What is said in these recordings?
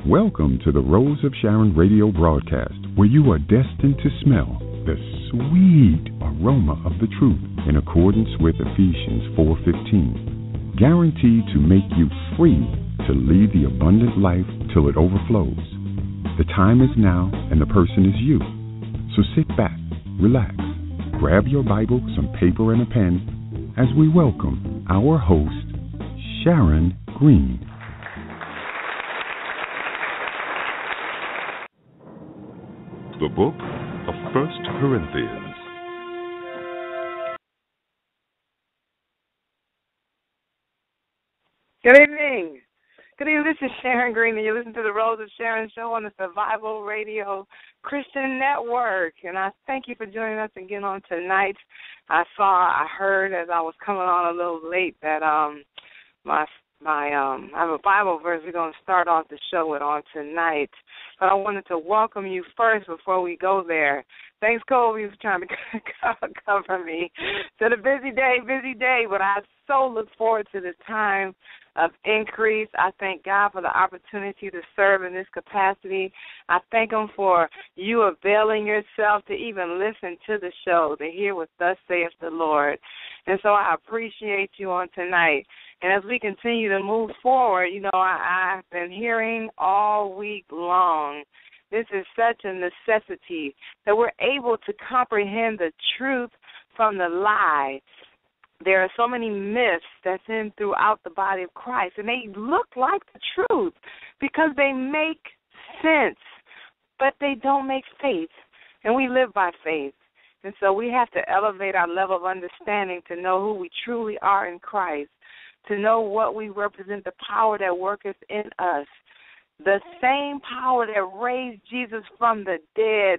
Welcome to the Rose of Sharon radio broadcast, where you are destined to smell the sweet aroma of the truth in accordance with Ephesians 4:15, guaranteed to make you free to lead the abundant life till it overflows. The time is now and the person is you. So sit back, relax, grab your Bible, some paper and a pen as we welcome our host, Sharon Green. The book of 1 Corinthians. Good evening. Good evening. This is Sharon Green, and you listen to the Rose of Sharon show on the Survival Radio Christian Network. And I thank you for joining us again on tonight. I heard as I was coming on a little late that I have a Bible verse we're going to start off the show with on tonight. But I wanted to welcome you first before we go there. Thanks, Kobe, for trying to cover me. It's a busy day, but I so look forward to this time of increase. I thank God for the opportunity to serve in this capacity. I thank Him for you availing yourself to even listen to the show, to hear what thus saith the Lord. And so I appreciate you on tonight. And as we continue to move forward, I've been hearing all week long, this is such a necessity that we're able to comprehend the truth from the lie. There are so many myths that's in throughout the body of Christ, and they look like the truth because they make sense, but they don't make faith, and we live by faith. And so we have to elevate our level of understanding to know who we truly are in Christ, to know what we represent, the power that worketh in us. The same power that raised Jesus from the dead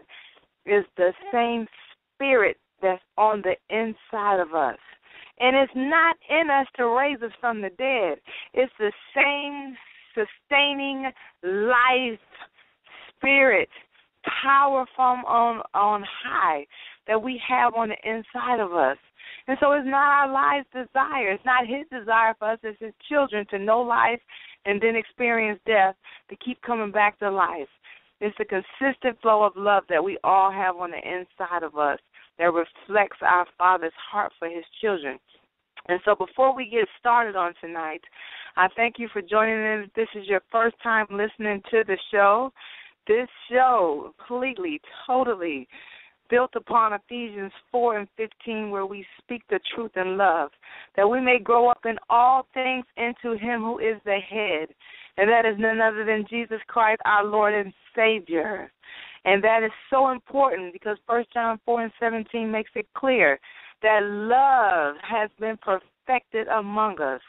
is the same spirit that's on the inside of us. And it's not in us to raise us from the dead. It's the same sustaining life spirit, power from on high that we have on the inside of us. And so it's not our life's desire. It's not His desire for us as His children to know life and then experience death, to keep coming back to life. It's the consistent flow of love that we all have on the inside of us that reflects our Father's heart for His children. And so before we get started on tonight, I thank you for joining in. If this is your first time listening to the show, this show completely, totally built upon Ephesians 4 and 15, where we speak the truth in love, that we may grow up in all things into Him who is the head, and that is none other than Jesus Christ, our Lord and Savior. And that is so important because 1 John 4 and 17 makes it clear that love has been perfected among us,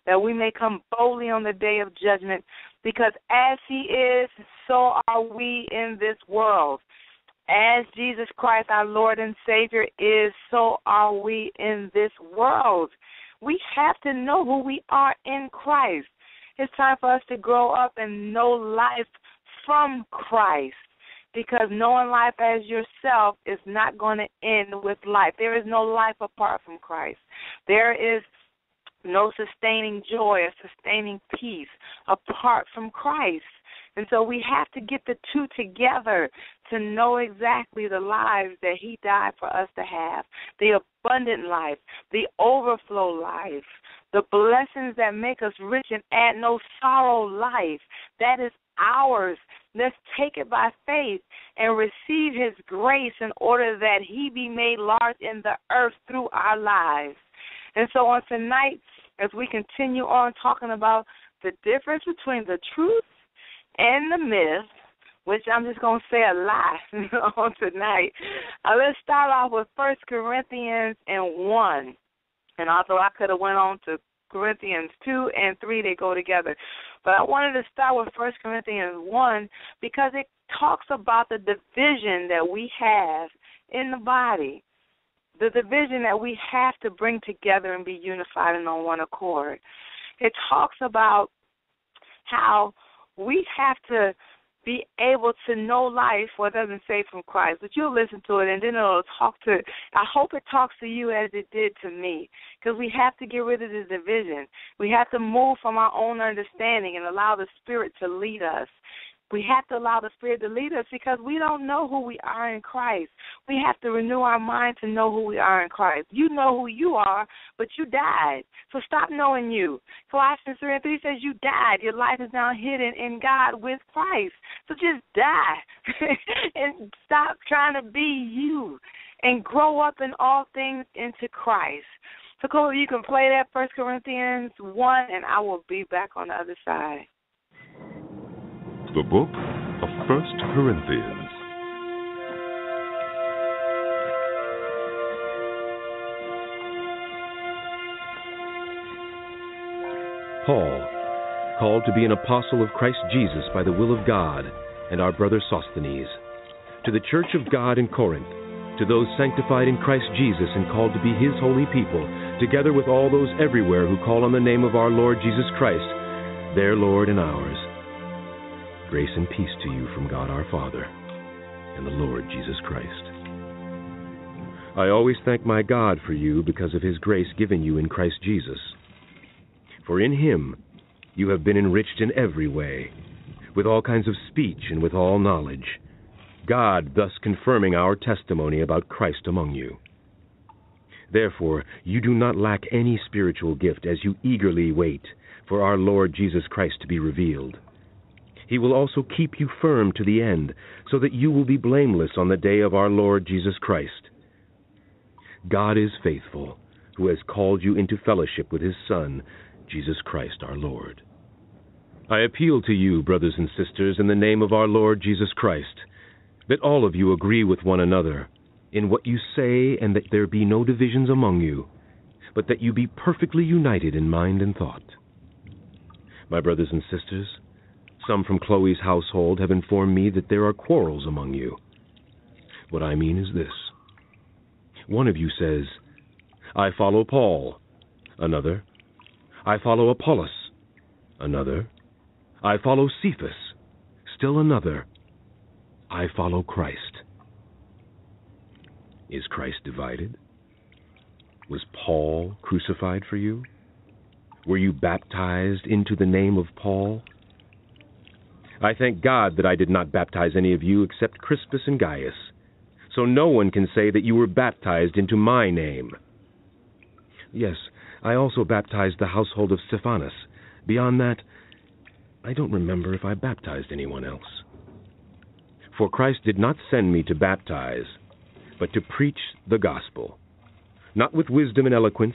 that we may come boldly on the day of judgment, because as He is, so are we in this world. As Jesus Christ, our Lord and Savior, is, so are we in this world. We have to know who we are in Christ. It's time for us to grow up and know life from Christ, because knowing life as yourself is not going to end with life. There is no life apart from Christ. There is no sustaining joy or sustaining peace apart from Christ. And so we have to get the two together to know exactly the lives that He died for us to have, the abundant life, the overflow life, the blessings that make us rich and add no sorrow life. That is ours. Let's take it by faith and receive His grace in order that He be made large in the earth through our lives. And so on tonight, as we continue on talking about the difference between the truth and the myth, which I'm just going to say a lie on tonight, let's start off with 1 Corinthians 1. And although I could have went on to Corinthians 2 and 3, they go together. But I wanted to start with 1 Corinthians 1 because it talks about the division that we have in the body, the division that we have to bring together and be unified and on one accord. It talks about how we have to be able to know life, well, it doesn't say from Christ, but you'll listen to it, and then it'll I hope it talks to you as it did to me, because we have to get rid of the division. We have to move from our own understanding and allow the Spirit to lead us. We have to allow the Spirit to lead us because we don't know who we are in Christ. We have to renew our mind to know who we are in Christ. You know who you are, but you died. So stop knowing you. Colossians 3:3 says you died. Your life is now hidden in God with Christ. So just die and stop trying to be you and grow up in all things into Christ. So, Cole, you can play that 1 Corinthians 1, and I will be back on the other side. The book of 1 Corinthians. Paul, called to be an apostle of Christ Jesus by the will of God, and our brother Sosthenes, to the church of God in Corinth, to those sanctified in Christ Jesus and called to be his holy people, together with all those everywhere who call on the name of our Lord Jesus Christ, their Lord and ours. Grace and peace to you from God our Father and the Lord Jesus Christ. I always thank my God for you because of his grace given you in Christ Jesus. For in him you have been enriched in every way, with all kinds of speech and with all knowledge, God thus confirming our testimony about Christ among you. Therefore, you do not lack any spiritual gift as you eagerly wait for our Lord Jesus Christ to be revealed. He will also keep you firm to the end, so that you will be blameless on the day of our Lord Jesus Christ. God is faithful, who has called you into fellowship with his Son, Jesus Christ our Lord. I appeal to you, brothers and sisters, in the name of our Lord Jesus Christ, that all of you agree with one another in what you say, and that there be no divisions among you, but that you be perfectly united in mind and thought. My brothers and sisters, some from Chloe's household have informed me that there are quarrels among you. What I mean is this. One of you says, I follow Paul. Another, I follow Apollos. Another, I follow Cephas. Still another, I follow Christ. Is Christ divided? Was Paul crucified for you? Were you baptized into the name of Paul? I thank God that I did not baptize any of you except Crispus and Gaius, so no one can say that you were baptized into my name. Yes, I also baptized the household of Stephanas. Beyond that, I don't remember if I baptized anyone else. For Christ did not send me to baptize, but to preach the gospel, not with wisdom and eloquence,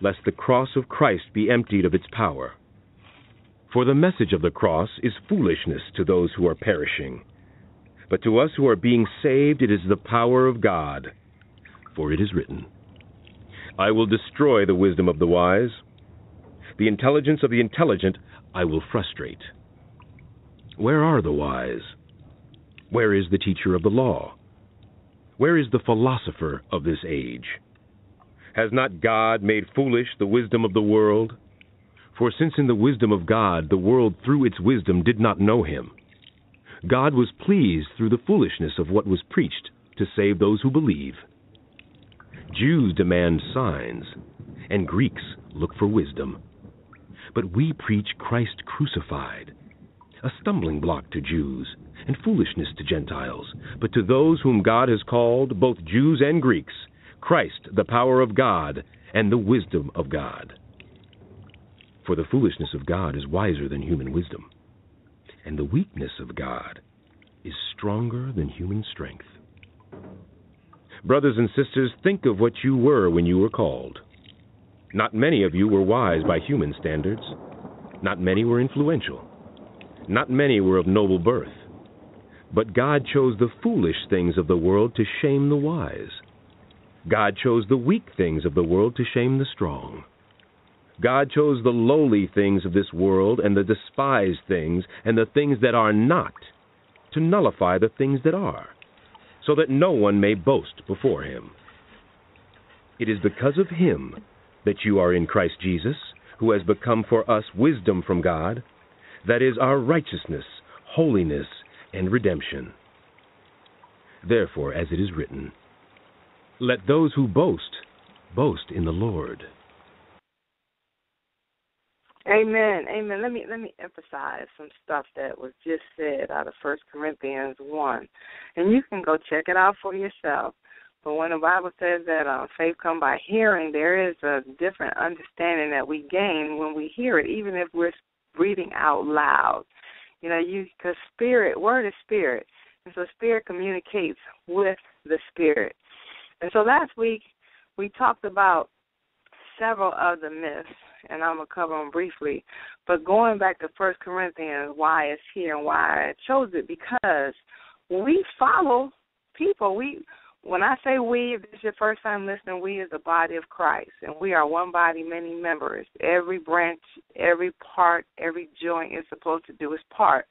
lest the cross of Christ be emptied of its power. For the message of the cross is foolishness to those who are perishing, but to us who are being saved it is the power of God. For it is written, I will destroy the wisdom of the wise. The intelligence of the intelligent I will frustrate. Where are the wise? Where is the teacher of the law? Where is the philosopher of this age? Has not God made foolish the wisdom of the world? For since in the wisdom of God the world through its wisdom did not know him, God was pleased through the foolishness of what was preached to save those who believe. Jews demand signs, and Greeks look for wisdom. But we preach Christ crucified, a stumbling block to Jews, and foolishness to Gentiles. But to those whom God has called, both Jews and Greeks, Christ, the power of God, and the wisdom of God. For the foolishness of God is wiser than human wisdom, and the weakness of God is stronger than human strength. Brothers and sisters, think of what you were when you were called. Not many of you were wise by human standards. Not many were influential. Not many were of noble birth. But God chose the foolish things of the world to shame the wise. God chose the weak things of the world to shame the strong. God chose the lowly things of this world and the despised things and the things that are not to nullify the things that are, so that no one may boast before him. It is because of him that you are in Christ Jesus, who has become for us wisdom from God, that is our righteousness, holiness, and redemption. Therefore, as it is written, let those who boast, boast in the Lord. Amen. Amen. Let me emphasize some stuff that was just said out of 1 Corinthians 1. And you can go check it out for yourself. But when the Bible says that faith comes by hearing, there is a different understanding that we gain when we hear it, even if we're reading out loud. You know, because word is spirit. And so spirit communicates with the spirit. And so last week we talked about several of the myths, and I'm going to cover them briefly. But going back to 1 Corinthians, why it's here and why I chose it, because we follow people. When I say we, if this is your first time listening, we is the body of Christ, and we are one body, many members. Every branch, every part, every joint is supposed to do its part.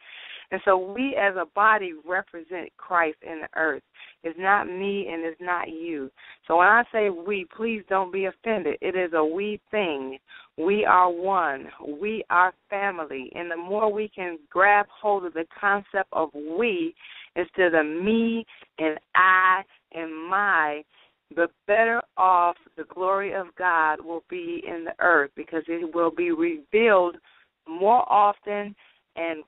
And so we as a body represent Christ in the earth. It's not me and it's not you. So when I say we, please don't be offended. It is a we thing. We are one. We are family. And the more we can grab hold of the concept of we instead of me and I and my, the better off the glory of God will be in the earth, because it will be revealed more often and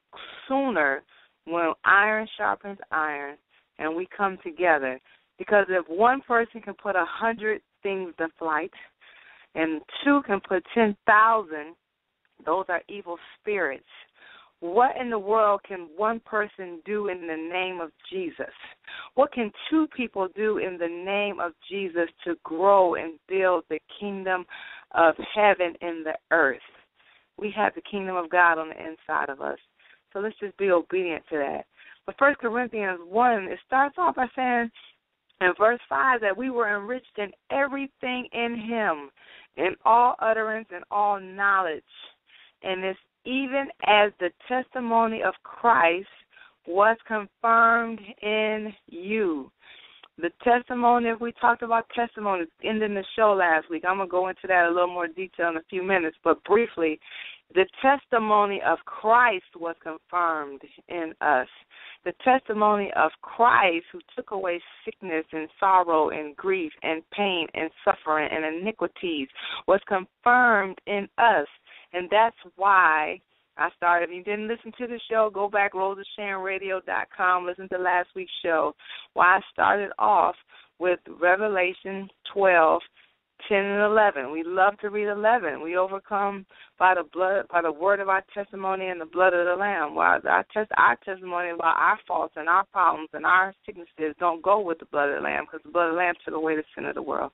sooner when iron sharpens iron and we come together. Because if one person can put 100 things to flight and two can put 10,000, those are evil spirits. What in the world can one person do in the name of Jesus? What can two people do in the name of Jesus to grow and build the kingdom of heaven in the earth? We have the kingdom of God on the inside of us. So let's just be obedient to that. But 1 Corinthians 1, it starts off by saying in verse 5 that we were enriched in everything in him, in all utterance and all knowledge. And it's even as the testimony of Christ was confirmed in you. The testimony, if we talked about testimony, ending the show last week, I'm going to go into that a little more detail in a few minutes, but briefly, the testimony of Christ was confirmed in us. The testimony of Christ, who took away sickness and sorrow and grief and pain and suffering and iniquities, was confirmed in us. And that's why I started. If you didn't listen to the show, go back, RosaSharonRadio.com, listen to last week's show. Why I started off with Revelation 12, 10 and 11. We love to read 11. We overcome by the word of our testimony and the blood of the Lamb. While our testimony about our faults and our problems and our sicknesses don't go with the blood of the Lamb, because the blood of the Lamb took away the sin of the world.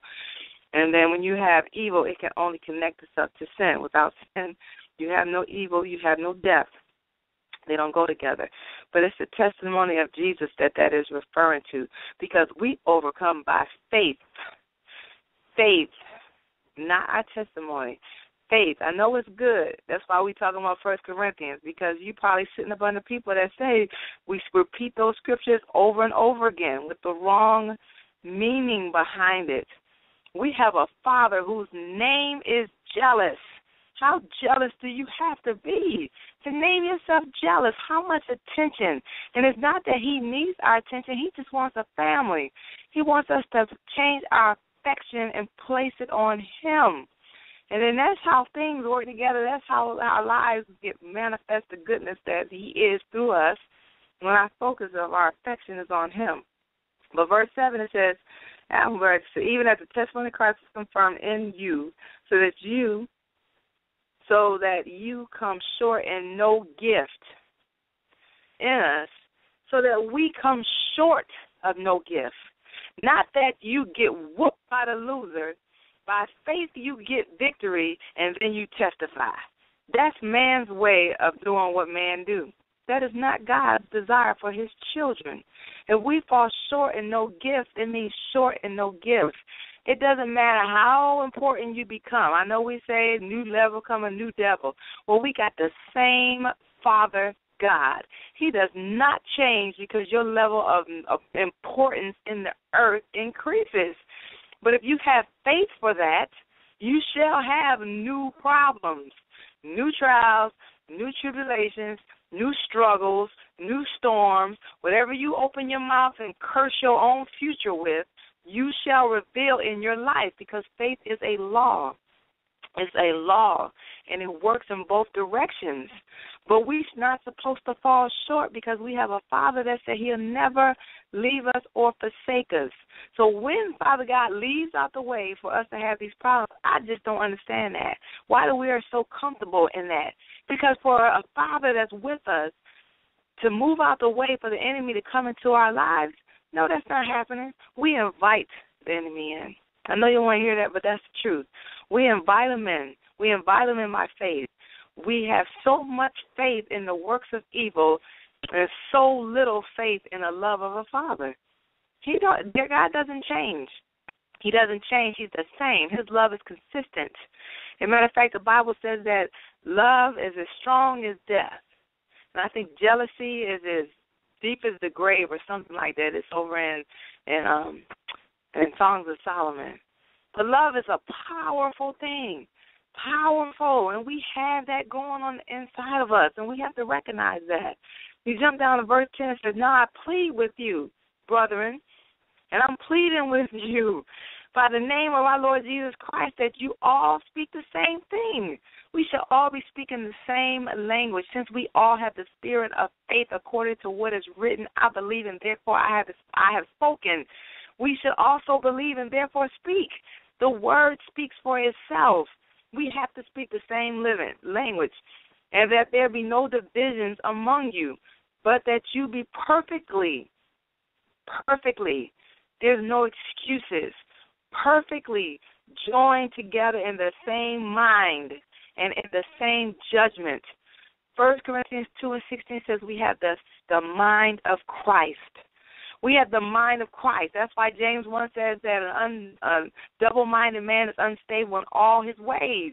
And then when you have evil, it can only connect us up to sin. Without sin, you have no evil, you have no death. They don't go together. But it's the testimony of Jesus that is referring to, because we overcome by faith. Faith, not our testimony. Faith. I know it's good. That's why we're talking about 1 Corinthians, because you probably sitting up under people that say we repeat those scriptures over and over again with the wrong meaning behind it. We have a Father whose name is jealous. How jealous do you have to be to name yourself jealous? How much attention? And it's not that he needs our attention. He just wants a family. He wants us to change our affection and place it on him. And then that's how things work together. That's how our lives get manifest the goodness that he is through us when our focus of our affection is on him. But verse 7, it says, even as the testimony of Christ is confirmed in you, so that you come short in no gift in us, so that we come short of no gift. Not that you get whooped by the loser. By faith you get victory, and then you testify. That's man's way of doing what man do. That is not God's desire for his children. If we fall short in no gift, it means short in no gift. It doesn't matter how important you become. I know we say new level come a new devil. Well, we got the same Father God. He does not change because your level of importance in the earth increases. But if you have faith for that, you shall have new problems, new trials, new tribulations, new struggles, new storms. Whatever you open your mouth and curse your own future with, you shall reveal in your life, because faith is a law. It's a law. and it works in both directions. But we're not supposed to fall short because we have a Father that said he'll never leave us or forsake us. So when Father God leaves out the way for us to have these problems, I just don't understand that. Why do we are so comfortable in that? Because for a Father that's with us to move out the way for the enemy to come into our lives, no, that's not happening. We invite the enemy in. I know you don't want to hear that, but that's the truth. We invite him in. We invite him in by faith. We have so much faith in the works of evil and so little faith in the love of a Father. God doesn't change. He doesn't change. He's the same. His love is consistent. As a matter of fact, the Bible says that love is as strong as death. And I think jealousy is as deep as the grave or something like that. It's over in Songs of Solomon. But love is a powerful thing. Powerful, and we have that going on the inside of us, and we have to recognize that. You jump down to verse 10 and says, now I plead with you, brethren, and I'm pleading with you by the name of our Lord Jesus Christ that you all speak the same thing. We shall all be speaking the same language since we all have the spirit of faith according to what is written. I believe and therefore I have spoken. We should also believe and therefore speak. The word speaks for itself. We have to speak the same living language, and that there be no divisions among you, but that you be perfectly, there's no excuses, perfectly joined together in the same mind and in the same judgment. 1 Corinthians 2:16 says we have the mind of Christ. We have the mind of Christ. That's why James 1 says that a double-minded man is unstable in all his ways.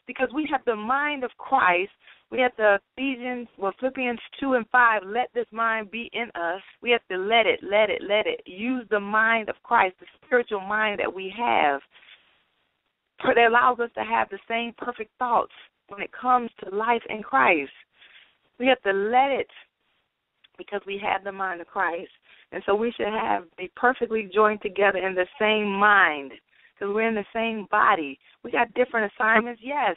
Because we have the mind of Christ. We have the Philippians 2:5, let this mind be in us. We have to let it. Use the mind of Christ, the spiritual mind that we have. That allows us to have the same perfect thoughts when it comes to life in Christ. We have to let it because we have the mind of Christ. And so we should be perfectly joined together in the same mind because we're in the same body. We got different assignments, yes,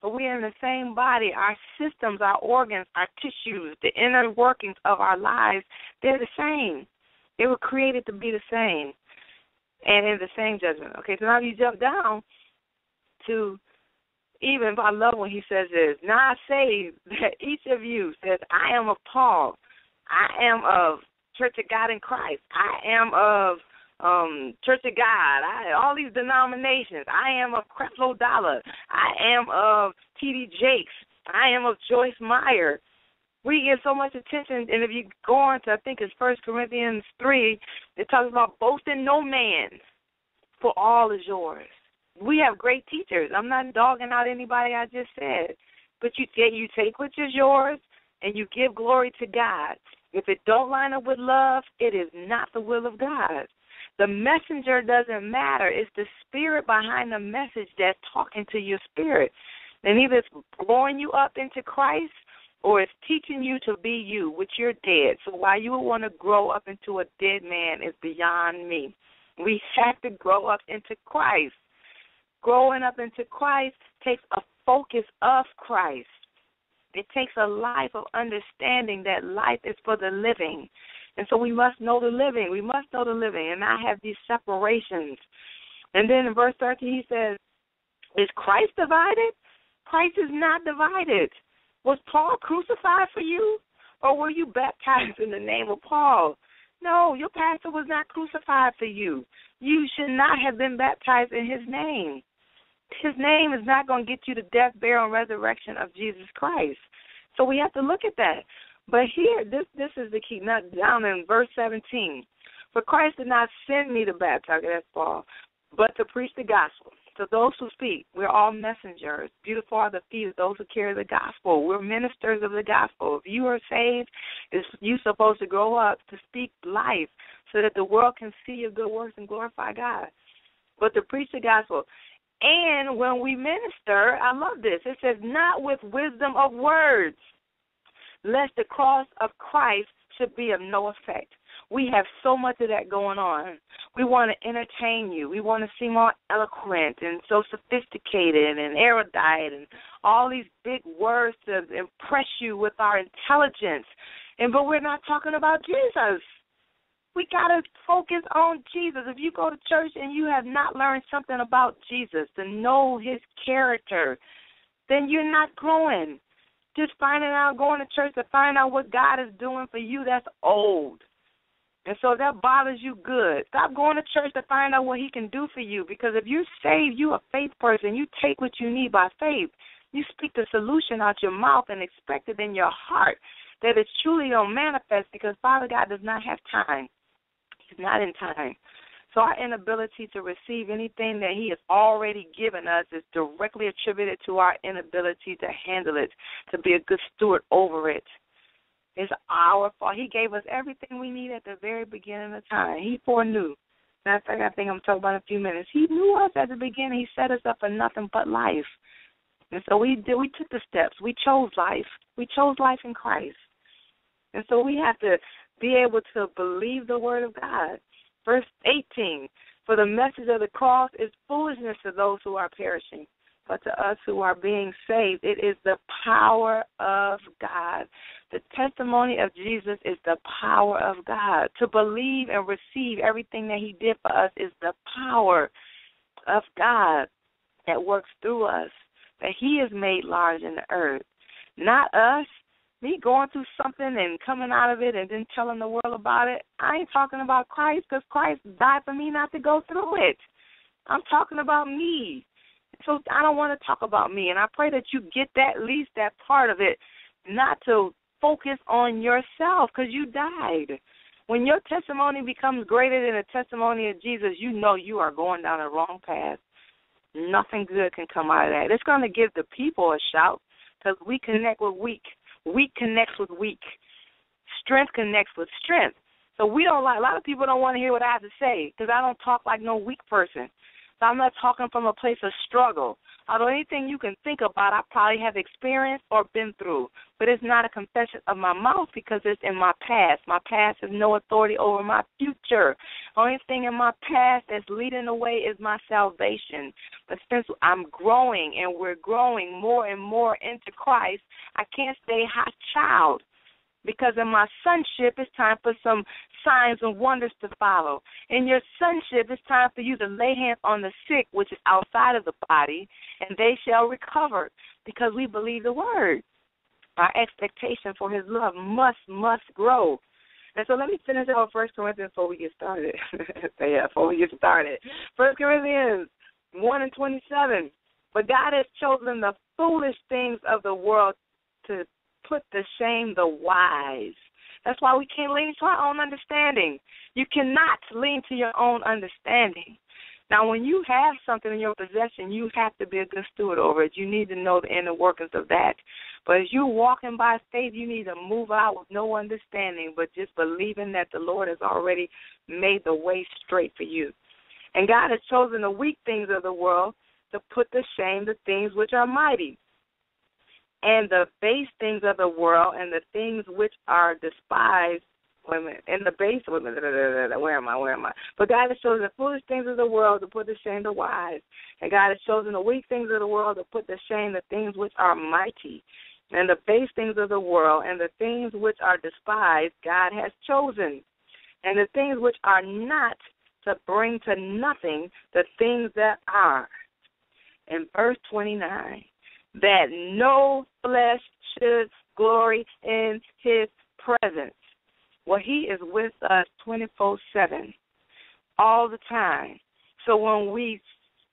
but we're in the same body. Our systems, our organs, our tissues, the inner workings of our lives, they're the same. They were created to be the same and in the same judgment. Okay, so now you jump down to even, I love when he says this, now I say that each of you says, I am of Paul, I am of Church of God in Christ, I am of Church of God, all these denominations, I am of Creflo Dollar, I am of T.D. Jakes, I am of Joyce Meyer. We get so much attention, and if you go on to, I think it's 1 Corinthians 3, it talks about boasting no man, for all is yours. We have great teachers. I'm not dogging out anybody I just said, but you take what is yours and you give glory to God. If it don't line up with love, it is not the will of God. The messenger doesn't matter. It's the spirit behind the message that's talking to your spirit. And either it's growing you up into Christ or it's teaching you to be you, which you're dead. So why you would want to grow up into a dead man is beyond me. We have to grow up into Christ. Growing up into Christ takes a focus of Christ. It takes a life of understanding that life is for the living. And so we must know the living. We must know the living and not have these separations. And then in verse 13 he says, is Christ divided? Christ is not divided. Was Paul crucified for you? Or were you baptized in the name of Paul? No, your pastor was not crucified for you. You should not have been baptized in his name. His name is not going to get you the death, burial, and resurrection of Jesus Christ. So we have to look at that. But here, this is the key. Now, down in verse 17. For Christ did not send me to baptize, that's Paul, but to preach the gospel. To those who speak, we're all messengers. Beautiful are the feet of those who carry the gospel. We're ministers of the gospel. If you are saved, you're supposed to grow up to speak life so that the world can see your good works and glorify God. But to preach the gospel. And when we minister, I love this, it says, not with wisdom of words, lest the cross of Christ should be of no effect. We have so much of that going on. We want to entertain you. We want to seem all eloquent and so sophisticated and erudite and all these big words to impress you with our intelligence. But we're not talking about Jesus. We got to focus on Jesus. If you go to church and you have not learned something about Jesus, to know his character, then you're not growing. Just finding out, going to church to find out what God is doing for you, that's old. And so that bothers you good. Stop going to church to find out what he can do for you, because if you're saved, you're a faith person. You take what you need by faith. You speak the solution out your mouth and expect it in your heart that it truly don't manifest, because Father God does not have time. He's not in time. So our inability to receive anything that he has already given us is directly attributed to our inability to handle it, to be a good steward over it. It's our fault. He gave us everything we need at the very beginning of time. He foreknew. Matter of fact, I think I'm talking about in a few minutes. He knew us at the beginning. He set us up for nothing but life. And so we took the steps. We chose life. We chose life in Christ. And so we have to be able to believe the word of God. Verse 18, for the message of the cross is foolishness to those who are perishing, but to us who are being saved, it is the power of God. The testimony of Jesus is the power of God. To believe and receive everything that he did for us is the power of God that works through us, that he is made large in the earth. Not us. Me going through something and coming out of it and then telling the world about it. I ain't talking about Christ, because Christ died for me not to go through it. I'm talking about me. So I don't want to talk about me. And I pray that you get that, at least that part of it, not to focus on yourself, because you died. When your testimony becomes greater than the testimony of Jesus, you know you are going down the wrong path. Nothing good can come out of that. It's going to give the people a shout, because we connect with weak. Weak connects with weak. Strength connects with strength. So we don't like, a lot of people don't want to hear what I have to say, because I don't talk like no weak person. So I'm not talking from a place of struggle. Although anything you can think about, I probably have experienced or been through. But it's not a confession of my mouth, because it's in my past. My past has no authority over my future. Only thing in my past that's leading the way is my salvation. But since I'm growing and we're growing more and more into Christ, I can't stay hot child. Because in my sonship, it's time for some signs and wonders to follow. In your sonship, it's time for you to lay hands on the sick, which is outside of the body, and they shall recover, because we believe the word. Our expectation for his love must grow. And so let me finish out 1 Corinthians before we get started. 1 Corinthians 1:27. But God has chosen the foolish things of the world to put to shame the wise. That's why we can't lean to our own understanding. You cannot lean to your own understanding. Now, when you have something in your possession, you have to be a good steward over it. You need to know the inner workings of that. But as you're walking by faith, you need to move out with no understanding, but just believing that the Lord has already made the way straight for you. And God has chosen the weak things of the world to put to shame the things which are mighty, and the base things of the world, and the things which are despised. Where am I? But God has chosen the foolish things of the world to put to shame the wise. And God has chosen the weak things of the world to put to shame the things which are mighty. And the base things of the world, and the things which are despised, God has chosen. And the things which are not, to bring to nothing the things that are. In verse 29. That no flesh should glory in his presence. Well, he is with us 24/7, all the time. So when we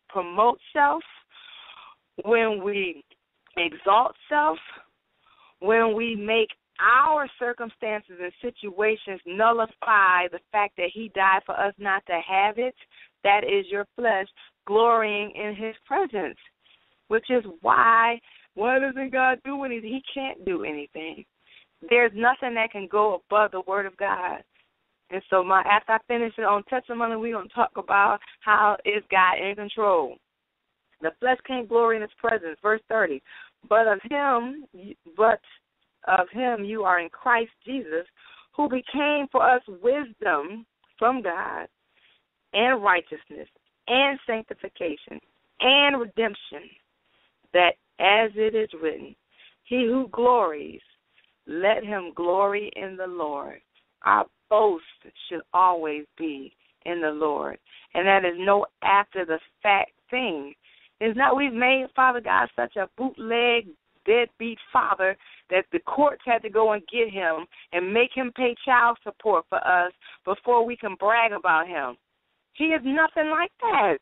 promote self, when we exalt self, when we make our circumstances and situations nullify the fact that he died for us not to have it, that is your flesh glorying in his presence. Which is why doesn't God do anything? He can't do anything. There's nothing that can go above the word of God. And so after I finish it on testimony, we're going to talk about how is God in control. The flesh can't glory in his presence. Verse 30. But of him you are in Christ Jesus, who became for us wisdom from God and righteousness and sanctification and redemption, that as it is written, he who glories, let him glory in the Lord. Our boast should always be in the Lord. And that is no after-the-fact thing. It's not we've made Father God such a bootleg, deadbeat father that the courts had to go and get him and make him pay child support for us before we can brag about him. He is nothing like that.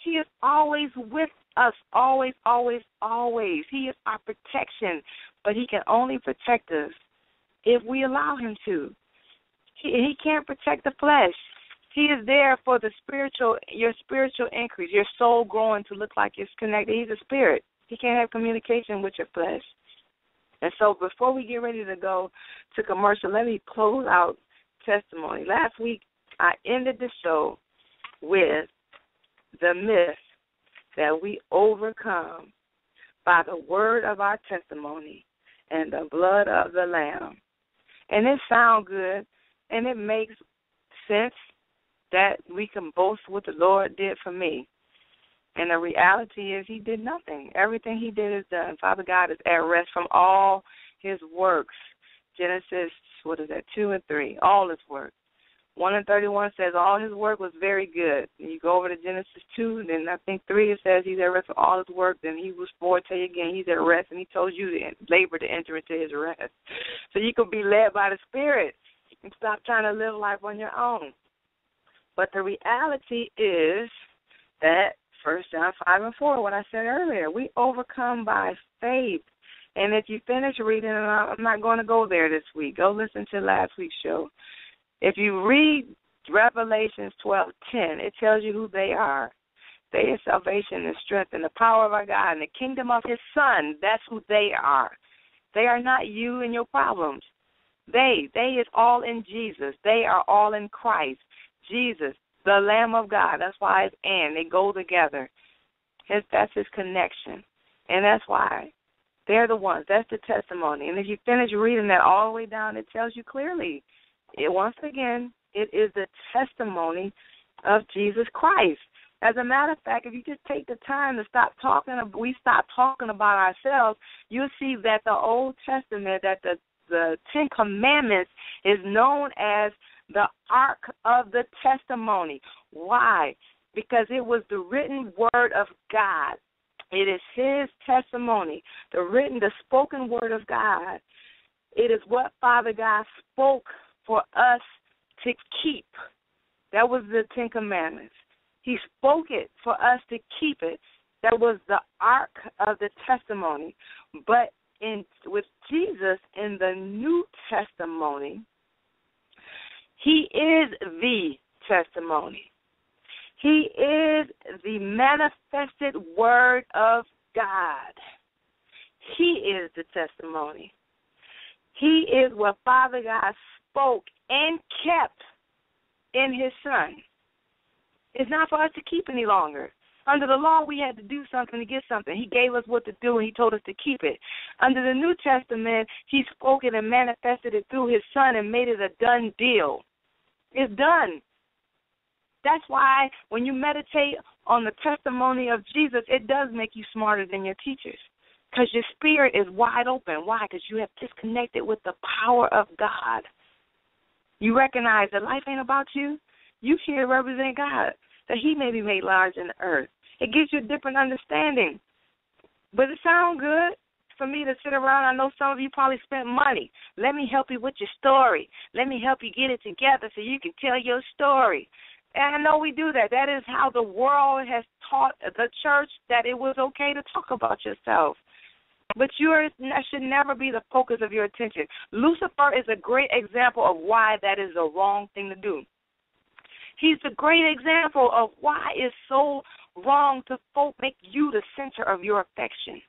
He is always with us, always, always, always. He is our protection, but he can only protect us if we allow him to. He can't protect the flesh. He is there for your spiritual increase, your soul growing to look like it's connected. He's a spirit. He can't have communication with your flesh. And so before we get ready to go to commercial, let me close out testimony. Last week, I ended the show with the myth that we overcome by the word of our testimony and the blood of the Lamb. And it sounds good, and it makes sense that we can boast what the Lord did for me. And the reality is he did nothing. Everything he did is done. Father God is at rest from all his works. Genesis, 2 and 3, all his work. 1 and 31 says all his work was very good. And you go over to Genesis 2, then I think 3 it says he's at rest from all his work. Then Hebrews 4 tell you again he's at rest, and he told you to labor to enter into his rest. So you can be led by the Spirit and stop trying to live life on your own. But the reality is that 1 John 5 and 4, what I said earlier, we overcome by faith. And if you finish reading, and I'm not going to go there this week, go listen to last week's show. If you read Revelations 12:10, it tells you who they are. They are salvation and strength and the power of our God and the kingdom of his Son. That's who they are. They are not you and your problems. They is all in Jesus. They are all in Christ. Jesus, the Lamb of God. That's why it's and. They go together. That's his connection. And that's why they're the ones. That's the testimony. And if you finish reading that all the way down, it tells you clearly. Once again, it is the testimony of Jesus Christ. As a matter of fact, if you just take the time to stop talking about ourselves, you'll see that the Old Testament, that the Ten Commandments is known as the Ark of the Testimony. Why? Because it was the written word of God. It is his testimony, the spoken word of God. It is what Father God spoke for us to keep. That was the Ten Commandments. He spoke it for us to keep it. That was the Ark of the Testimony. But with Jesus in the New Testimony, he is the testimony. He is the manifested word of God. He is the testimony. He is what Father God spoke and kept in his Son. It's not for us to keep any longer. Under the law, we had to do something to get something. He gave us what to do, and he told us to keep it. Under the New Testament, he spoke it and manifested it through his Son and made it a done deal. It's done. That's why when you meditate on the testimony of Jesus, it does make you smarter than your teachers, because your spirit is wide open. Why? Because you have disconnected with the power of God. You recognize that life ain't about you. You here to represent God, that he may be made large in the earth. It gives you a different understanding. But it sounds good for me to sit around. I know some of you probably spent money. Let me help you with your story. Let me help you get it together so you can tell your story. And I know we do that. That is how the world has taught the church that it was okay to talk about yourself. But that should never be the focus of your attention. Lucifer is a great example of why that is the wrong thing to do. He's a great example of why it's so wrong to make you the center of your affection.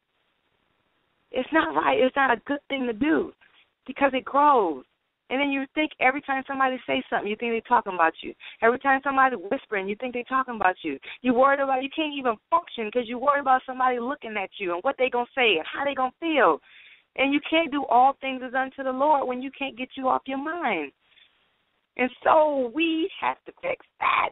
It's not right. It's not a good thing to do because it grows. And then you think every time somebody says something, you think they're talking about you. Every time somebody's whispering, you think they're talking about you. You're worried about, you can't even function because you're worried about somebody looking at you and what they're going to say and how they're going to feel. And you can't do all things as unto the Lord when you can't get you off your mind. And so we have to fix that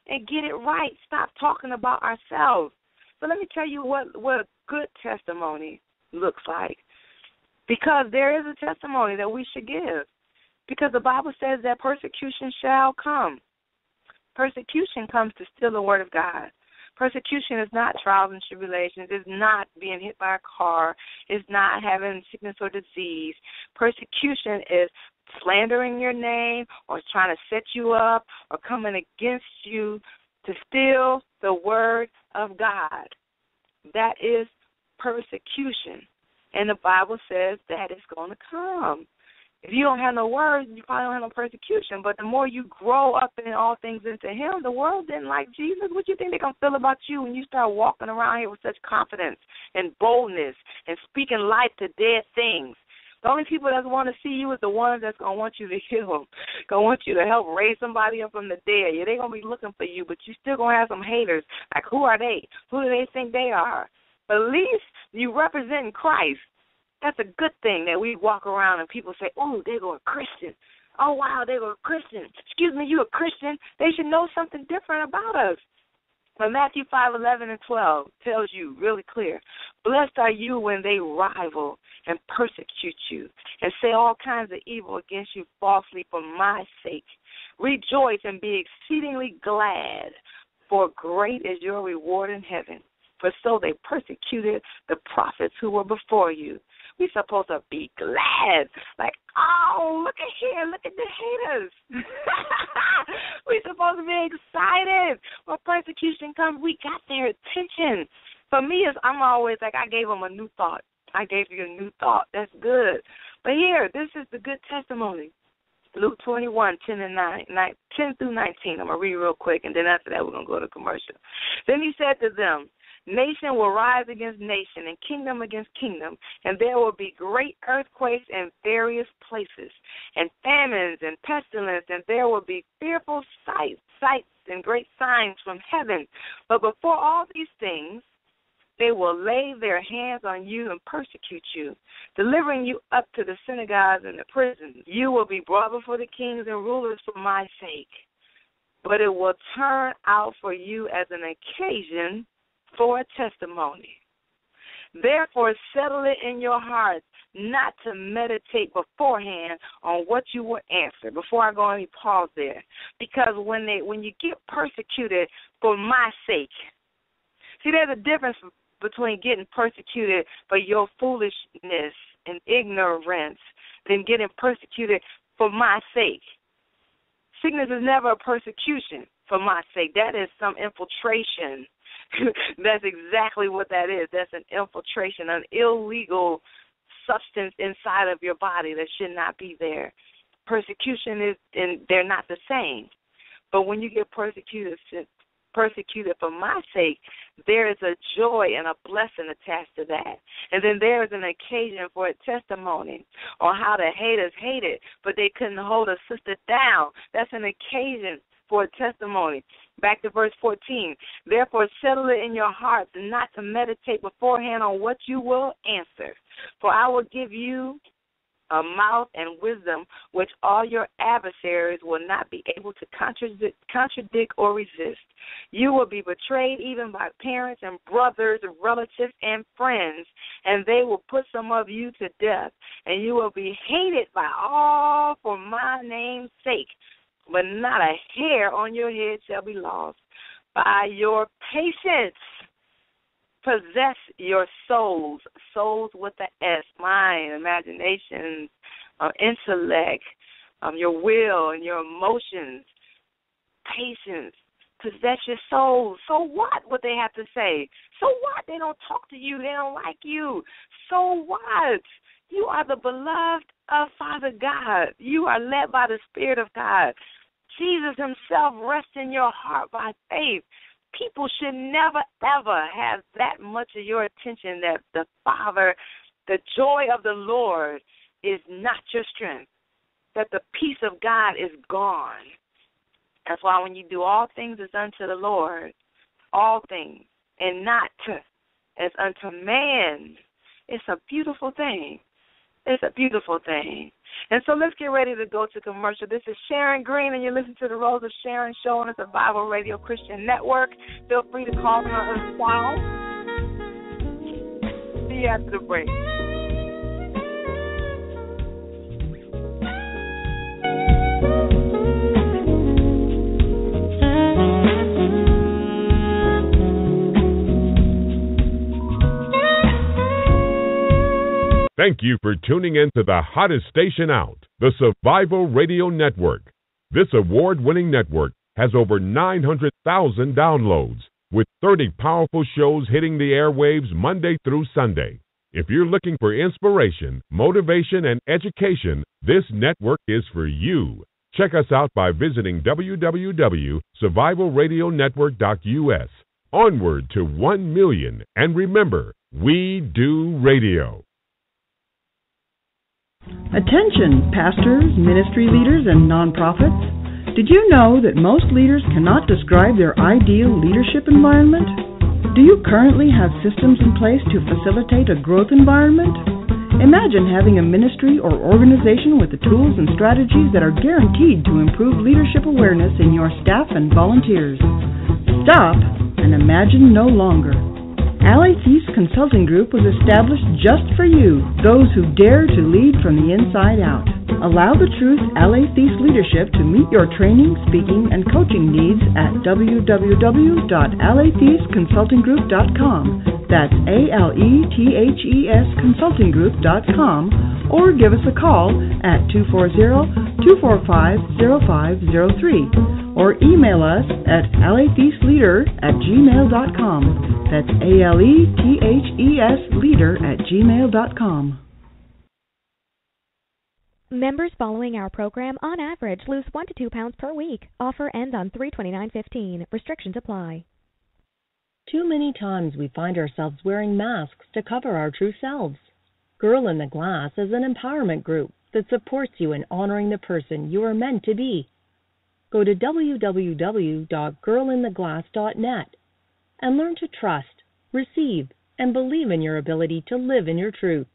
and get it right. Stop talking about ourselves. But let me tell you what a good testimony looks like. Because there is a testimony that we should give. Because the Bible says that persecution shall come. Persecution comes to steal the word of God. Persecution is not trials and tribulations. It's not being hit by a car. It's not having sickness or disease. Persecution is slandering your name or trying to set you up or coming against you to steal the word of God. That is persecution. And the Bible says that it's going to come. If you don't have no words, you probably don't have no persecution. But the more you grow up in all things into him, the world didn't like Jesus. What do you think they're going to feel about you when you start walking around here with such confidence and boldness and speaking life to dead things? The only people that want to see you is the ones that's going to want you to heal them, going to want you to help raise somebody up from the dead. Yeah, they're going to be looking for you, but you're still going to have some haters. Like, who are they? Who do they think they are? But at least you represent Christ. That's a good thing that we walk around and people say, oh, they go a Christian. Oh, wow, they go a Christian. Excuse me, you a Christian? They should know something different about us. But Matthew 5:11 and 12 tells you really clear, blessed are you when they rival and persecute you and say all kinds of evil against you falsely for my sake. Rejoice and be exceedingly glad, for great is your reward in heaven. For so they persecuted the prophets who were before you. We're supposed to be glad. Like, oh, look at here. Look at the haters. We're supposed to be excited. When persecution comes, we got their attention. For me, I'm always like, I gave them a new thought. I gave you a new thought. That's good. But here, this is the good testimony. Luke 21, 10 through 19. I'm going to read real quick, and then after that we're going to go to commercial. Then he said to them, nation will rise against nation and kingdom against kingdom, and there will be great earthquakes in various places, and famines and pestilence, and there will be fearful sights and great signs from heaven. But before all these things, they will lay their hands on you and persecute you, delivering you up to the synagogues and the prisons. You will be brought before the kings and rulers for my sake, but it will turn out for you as an occasion for a testimony. Therefore, settle it in your hearts not to meditate beforehand on what you will answer. Before I go, let me pause there. Because when you get persecuted for my sake, see, there's a difference between getting persecuted for your foolishness and ignorance than getting persecuted for my sake. Sickness is never a persecution for my sake. That is some infiltration. That's exactly what that is. That's an infiltration, an illegal substance inside of your body that should not be there. Persecution is, and they're not the same. But when you get persecuted for my sake, there is a joy and a blessing attached to that. And then there is an occasion for a testimony on how the haters hated, but they couldn't hold a sister down. That's an occasion for a testimony. Back to verse 14. Therefore, settle it in your hearts not to meditate beforehand on what you will answer. For I will give you a mouth and wisdom which all your adversaries will not be able to contradict or resist. You will be betrayed even by parents and brothers and relatives and friends, and they will put some of you to death, and you will be hated by all for my name's sake. But not a hair on your head shall be lost. By your patience, possess your souls with the S, mind, imagination, intellect, your will and your emotions, patience. Possess your souls. So what they have to say? So what? They don't talk to you. They don't like you. So what? You are the beloved of Father God. You are led by the Spirit of God. Jesus himself rests in your heart by faith. People should never, ever have that much of your attention that the Father, the joy of the Lord is not your strength, that the peace of God is gone. That's why when you do all things as unto the Lord, all things, and not as unto man, it's a beautiful thing. It's a beautiful thing. And so let's get ready to go to commercial. This is Sharon Green, and you're listening to the Rose of Sharon show on the Survival Radio Christian Network. Feel free to call me on the phone. See you after the break. Thank you for tuning in to the hottest station out, the Survival Radio Network. This award-winning network has over 900,000 downloads, with 30 powerful shows hitting the airwaves Monday through Sunday. If you're looking for inspiration, motivation, and education, this network is for you. Check us out by visiting www.survivalradionetwork.us. Onward to 1 million, and remember, we do radio. Attention, pastors, ministry leaders, and nonprofits. Did you know that most leaders cannot describe their ideal leadership environment? Do you currently have systems in place to facilitate a growth environment? Imagine having a ministry or organization with the tools and strategies that are guaranteed to improve leadership awareness in your staff and volunteers. Stop and imagine no longer. Alley Thies Consulting Group was established just for you, those who dare to lead from the inside out. Allow the Truth Alley Thies leadership to meet your training, speaking, and coaching needs at www.alleythiesconsultinggroup.com. That's ALETHES consultinggroup.com, or give us a call at 240-245-0503, or email us at alleythiesleader@gmail.com. That's ALETHESleader@gmail.com. Members following our program, on average, lose 1 to 2 pounds per week. Offer ends on 3/29/15. Restrictions apply. Too many times we find ourselves wearing masks to cover our true selves. Girl in the Glass is an empowerment group that supports you in honoring the person you are meant to be. Go to www.girlintheglass.net and learn to trust, receive, and believe in your ability to live in your truth.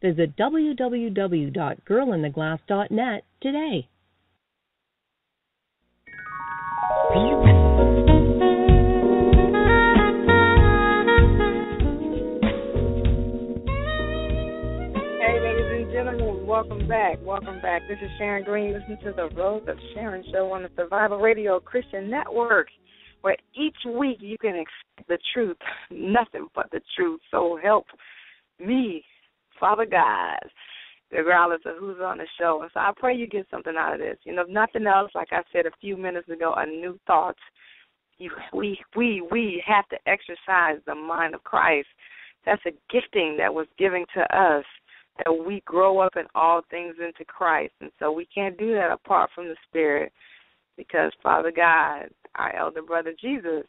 Visit www.girlintheglass.net today. Hey, ladies and gentlemen, welcome back. Welcome back. This is Sharon Green. Listen to the Rose of Sharon show on the Survival Radio Christian Network, where each week you can expect the truth, nothing but the truth. So help me, Father God, regardless of who's on the show. And so I pray you get something out of this. You know, if nothing else, like I said a few minutes ago, a new thought. We have to exercise the mind of Christ. That's a gifting that was given to us, that we grow up in all things into Christ. And so we can't do that apart from the Spirit, because Father God, our elder brother Jesus,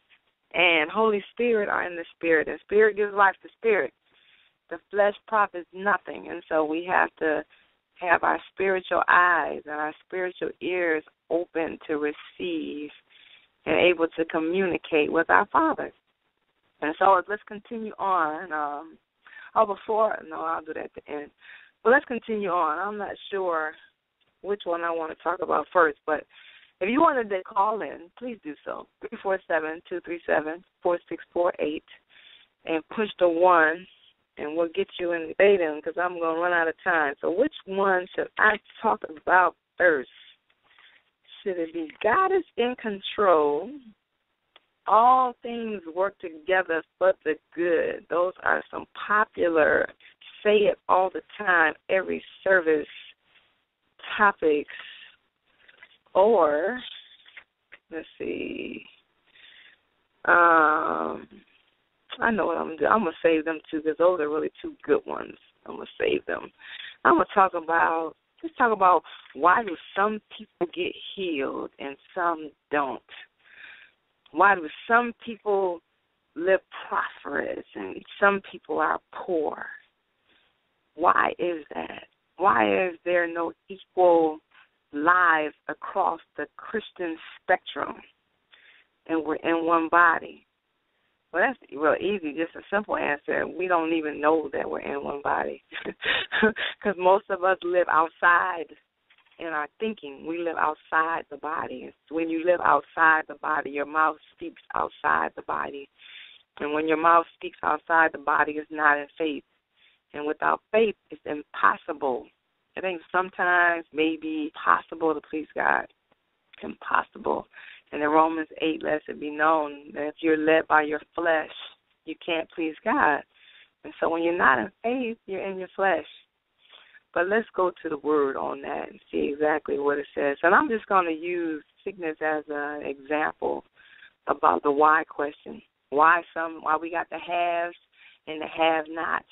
and Holy Spirit are in the Spirit. And Spirit gives life to Spirit. The flesh profits nothing. And so we have to have our spiritual eyes and our spiritual ears open to receive and able to communicate with our Father. And so let's continue on. I'll do that at the end. But let's continue on. I'm not sure which one I want to talk about first, but if you wanted to call in, please do so. 347-237-4648, and push the 1, and we'll get you in the data because I'm going to run out of time. So which one should I talk about first? Should it be God is in control? All things work together for the good. Those are some popular, say it all the time, every service topics. Or, let's see, I know what I'm going to do. I'm going to save them too, because those are really two good ones. I'm going to save them. I'm going to talk about why do some people get healed and some don't? Why do some people live prosperous and some people are poor? Why is that? Why is there no equal lives across the Christian spectrum and we're in one body? Well, that's real easy, just a simple answer. We don't even know that we're in one body because most of us live outside in our thinking. We live outside the body. When you live outside the body, your mouth speaks outside the body. And when your mouth speaks outside the body, it's not in faith. And without faith, it's impossible. I think sometimes maybe possible to please God. Impossible. And in Romans 8, let it be known that if you're led by your flesh, you can't please God. And so when you're not in faith, you're in your flesh. But let's go to the word on that and see exactly what it says. And I'm just going to use sickness as an example about the why question. Why we got the haves and the have-nots,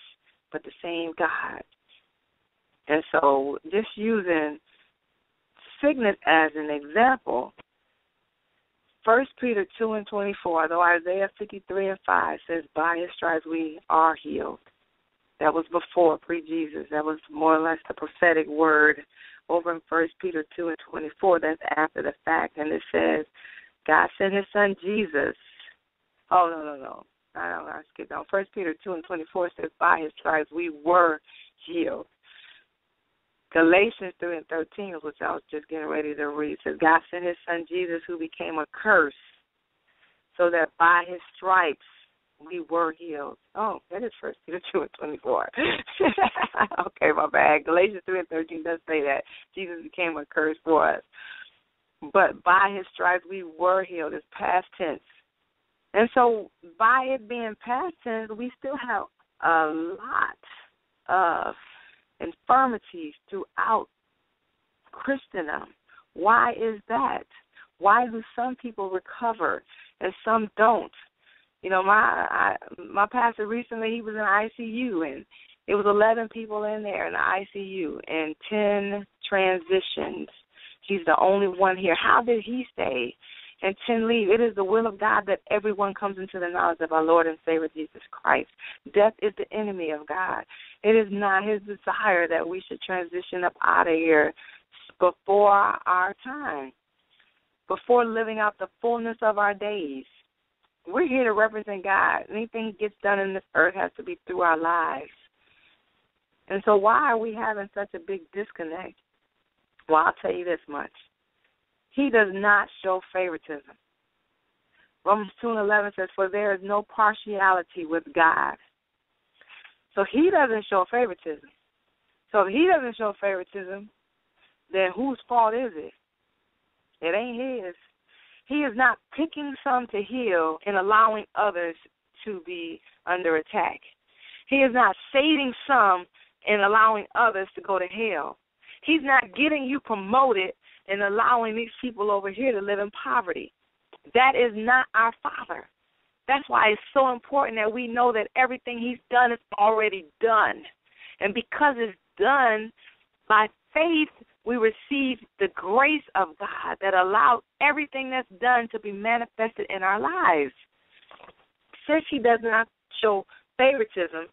but the same God. And so just using sickness as an example, 1 Peter 2:24, though Isaiah 53:5 says, by his stripes we are healed. That was before, pre-Jesus. That was more or less the prophetic word over in 1 Peter 2:24. That's after the fact. And it says, God sent his son Jesus. Oh, no. I skipped on. 1 Peter 2:24 says, by his stripes we were healed. Galatians 3:13, which I was just getting ready to read, says, God sent his son Jesus who became a curse so that by his stripes we were healed. Oh, that is 1 Peter 2:24. Okay, my bad. Galatians 3:13 does say that Jesus became a curse for us. But by his stripes we were healed. It's past tense. And so by it being past tense, we still have a lot of infirmities throughout Christendom. Why is that? Why do some people recover and some don't? You know, my pastor recently, he was in ICU, and it was 11 people in there in the ICU and 10 transitions. He's the only one here. How did he stay and 10 leave? It is the will of God that everyone comes into the knowledge of our Lord and Savior Jesus Christ. Death is the enemy of God. It is not his desire that we should transition up out of here before our time, before living out the fullness of our days. We're here to represent God. Anything that gets done in this earth has to be through our lives. And so why are we having such a big disconnect? Well, I'll tell you this much. He does not show favoritism. Romans 2:11 says, for there is no partiality with God. So he doesn't show favoritism. So if he doesn't show favoritism, then whose fault is it? It ain't his. He is not picking some to heal and allowing others to be under attack. He is not saving some and allowing others to go to hell. He's not getting you promoted and allowing these people over here to live in poverty. That is not our Father. That's why it's so important that we know that everything he's done is already done. And because it's done, by faith, we receive the grace of God that allows everything that's done to be manifested in our lives. Since he does not show favoritism,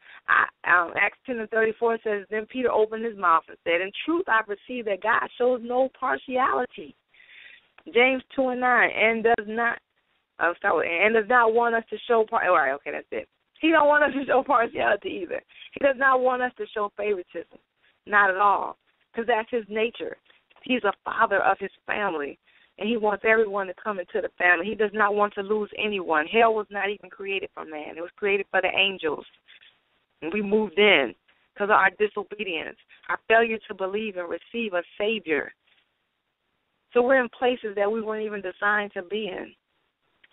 Acts 10:34 says, then Peter opened his mouth and said, in truth I perceive that God shows no partiality. James 2:9, and does not want us to show all right, okay, that's it. He don't want us to show partiality either. He does not want us to show favoritism. Not at all. Because that's his nature. He's a father of his family, and he wants everyone to come into the family. He does not want to lose anyone. Hell was not even created for man. It was created for the angels. And we moved in because of our disobedience, our failure to believe and receive a Savior. So we're in places that we weren't even designed to be in.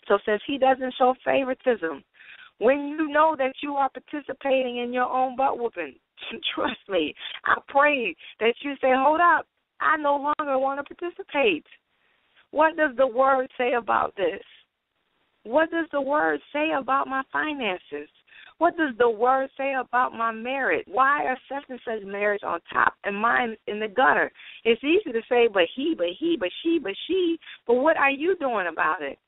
So since he doesn't show favoritism, when you know that you are participating in your own butt whooping, trust me, I pray that you say, hold up, I no longer want to participate. What does the word say about this? What does the word say about my finances? What does the word say about my marriage? Why are such and such marriage on top and mine in the gutter? It's easy to say, but he, but what are you doing about it?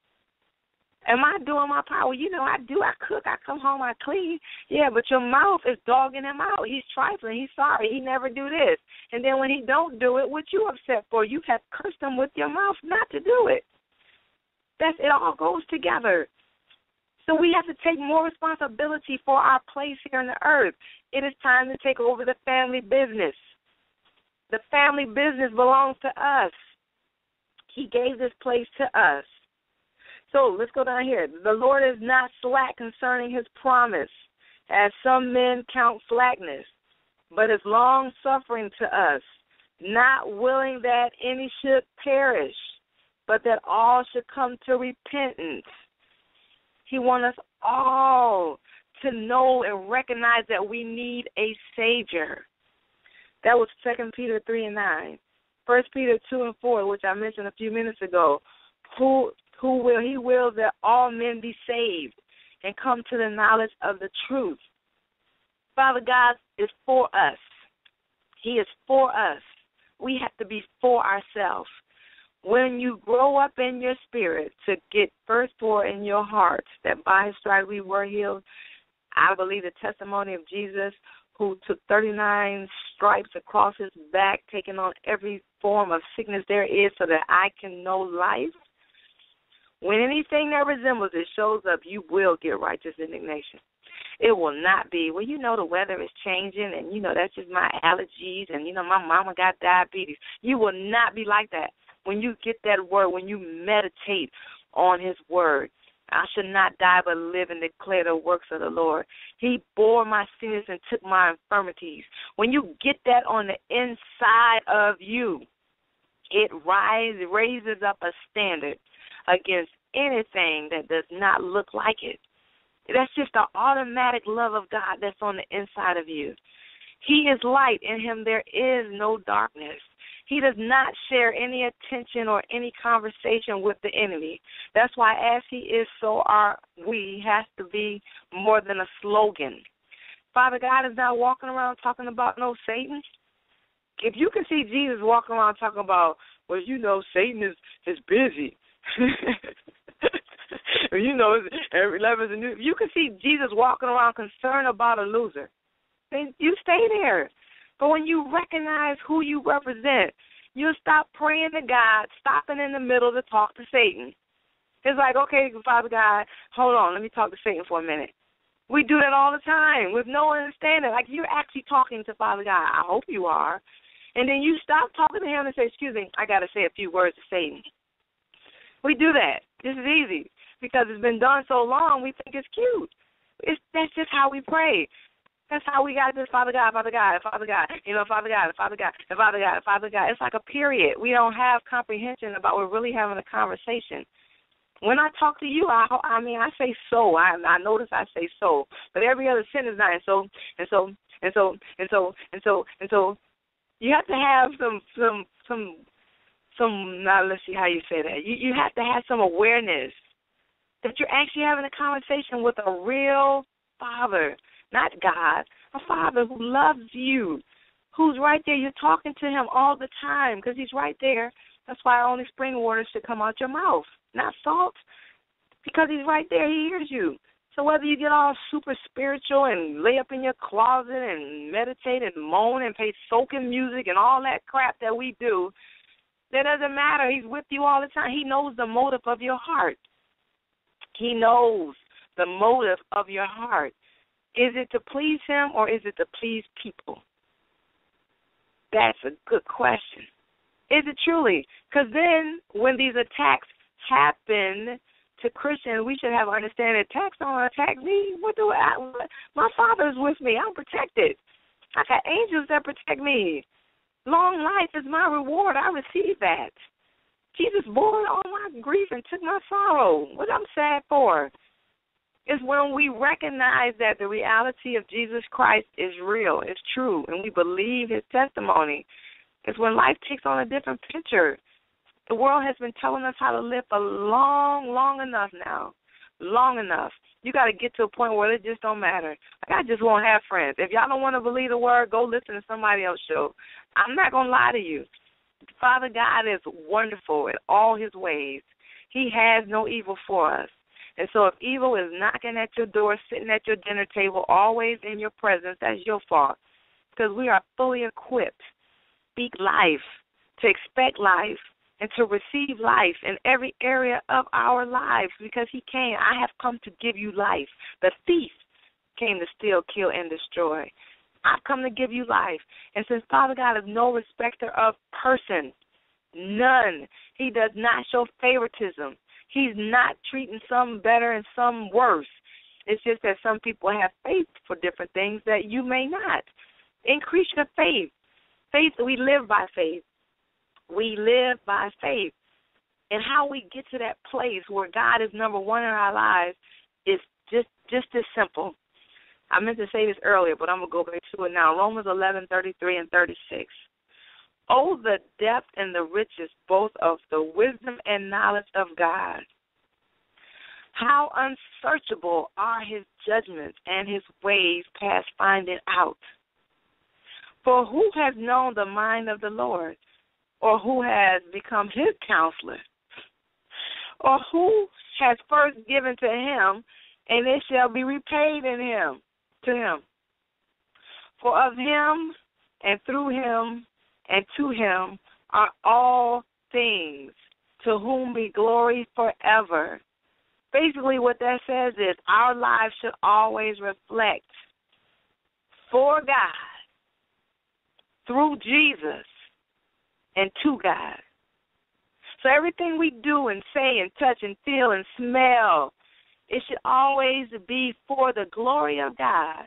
Am I doing my part? Well, you know, I do. I cook. I come home. I clean. Yeah, but your mouth is dogging him out. He's trifling. He's sorry. He never do this. And then when he don't do it, what you upset for? You have cursed him with your mouth not to do it. It all goes together. So we have to take more responsibility for our place here on the earth. It is time to take over the family business. The family business belongs to us. He gave this place to us. So let's go down here. The Lord is not slack concerning his promise, as some men count slackness, but is long-suffering to us, not willing that any should perish, but that all should come to repentance. He wants us all to know and recognize that we need a Savior. That was 2 Peter 3:9. 1 Peter 2:4, which I mentioned a few minutes ago. He wills that all men be saved and come to the knowledge of the truth. Father God is for us. He is for us. We have to be for ourselves. When you grow up in your spirit to get first for in your heart that by his stripes we were healed, I believe the testimony of Jesus, who took 39 stripes across his back, taking on every form of sickness there is so that I can know life. When anything that resembles it shows up, you will get righteous indignation. It will not be, well, the weather is changing and, that's just my allergies and, my mama got diabetes. You will not be like that. When you get that word, when you meditate on his word, I should not die but live and declare the works of the Lord. He bore my sins and took my infirmities. When you get that on the inside of you, it raises up a standard against anything that does not look like it. That's just the automatic love of God that's on the inside of you. He is light. In him there is no darkness. He does not share any attention or any conversation with the enemy. That's why as he is, so are we. Has to be more than a slogan. Father God is not walking around talking about no Satan. If you can see Jesus walking around talking about, well, Satan is busy. Every level is a new. You can see Jesus walking around concerned about a loser. Then you stay there. But when you recognize who you represent, you'll stop praying to God, stopping in the middle to talk to Satan. It's like, okay, Father God, hold on, let me talk to Satan for a minute. We do that all the time with no understanding. Like you're actually talking to Father God. I hope you are. And then you stop talking to him and say, excuse me, I got to say a few words to Satan. We do that. This is easy because it's been done so long we think it's cute. That's just how we pray. That's how we got this Father God, Father God, Father God, Father God, Father God, Father God, Father God. It's like a period. We don't have comprehension about we're really having a conversation. When I talk to you, I say so. I notice I say so, but every other sentence not and so. You have to have some. Now let's see how you say that. You have to have some awareness that you're actually having a conversation with a real Father. Not God, a Father who loves you, who's right there. You're talking to him all the time because he's right there. That's why only spring water should come out your mouth, not salt, because he's right there. He hears you. So whether you get all super spiritual and lay up in your closet and meditate and moan and play soaking music and all that crap that we do, that doesn't matter. He's with you all the time. He knows the motive of your heart. He knows the motive of your heart. Is it to please him or is it to please people? That's a good question. Is it truly? Because then when these attacks happen to Christians, we should have understanding attacks don't attack me. My Father's with me. I'm protected. I got angels that protect me. Long life is my reward. I receive that. Jesus bore all my grief and took my sorrow. What I'm sad for is when we recognize that the reality of Jesus Christ is real, it's true, and we believe his testimony. It's when life takes on a different picture. The world has been telling us how to live for long enough now. Long enough. You got to get to a point where it just don't matter. Like, I just won't have friends. If y'all don't want to believe the word, go listen to somebody else's show. I'm not going to lie to you. Father God is wonderful in all his ways. He has no evil for us. And so if evil is knocking at your door, sitting at your dinner table, always in your presence, that's your fault. Because we are fully equipped to speak life, to expect life, and to receive life in every area of our lives, because he came. I have come to give you life. The thief came to steal, kill, and destroy. I've come to give you life. And since Father God is no respecter of person, none, he does not show favoritism. He's not treating some better and some worse. It's just that some people have faith for different things that you may not. Increase your faith. Faith, we live by faith. We live by faith. And how we get to that place where God is number one in our lives is just as simple. I meant to say this earlier, but I'm going to go back to it now. Romans 11:33 and 36. Oh, the depth and the riches both of the wisdom and knowledge of God. How unsearchable are his judgments and his ways past finding out. For who has known the mind of the Lord, or who has become his counselor, or who has first given to him, and it shall be repaid to him. For of him and through him and to him are all things, to whom be glory forever. Basically what that says is our lives should always reflect for God, through Jesus, and to God. So everything we do and say and touch and feel and smell, it should always be for the glory of God,